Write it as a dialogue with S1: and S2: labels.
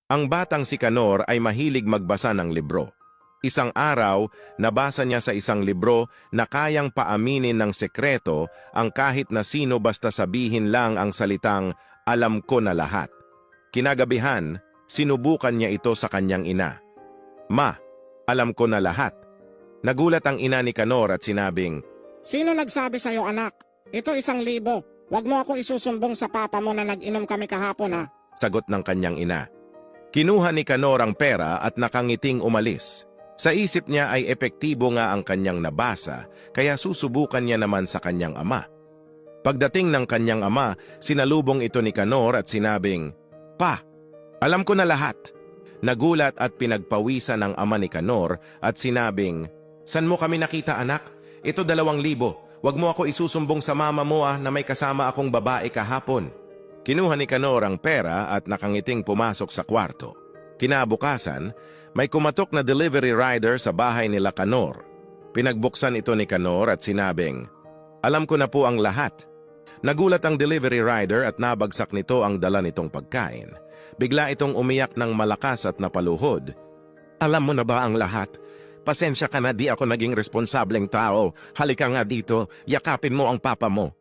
S1: Ang batang si Canor ay mahilig magbasa ng libro. Isang araw, nabasa niya sa isang libro na kayang paaminin ng sekreto ang kahit na sino basta sabihin lang ang salitang, "Alam ko na lahat." Kinagabihan, sinubukan niya ito sa kanyang ina. "Ma, alam ko na lahat." Nagulat ang ina ni Canor at sinabing,
S2: Sino nagsabi sa'yo, anak? Ito 1,000. Huwag mo ako isusumbong sa papa mo na nag-inom kami kahapon, ha?
S1: sagot ng kanyang ina. Kinuha ni Canor ang pera at nakangiting umalis. Sa isip niya ay epektibo nga ang kanyang nabasa, kaya susubukan niya naman sa kanyang ama. Pagdating ng kanyang ama, sinalubong ito ni Canor at sinabing, "Pa, alam ko na lahat." Nagulat at pinagpawisan ng ama ni Canor at sinabing, "San mo kami nakita, anak? Ito 2,000. Huwag mo ako isusumbong sa mama mo na may kasama akong babae kahapon." Kinuha ni Canor ang pera at nakangiting pumasok sa kwarto. Kinabukasan, may kumatok na delivery rider sa bahay nila Canor. Pinagbuksan ito ni Canor at sinabing, "Alam ko na po ang lahat." Nagulat ang delivery rider at nabagsak nito ang dala nitong pagkain. Bigla itong umiyak ng malakas at napaluhod. "Alam mo na ba ang lahat? Pasensya ka na, di ako naging responsableng tao. Halika nga dito, yakapin mo ang papa mo."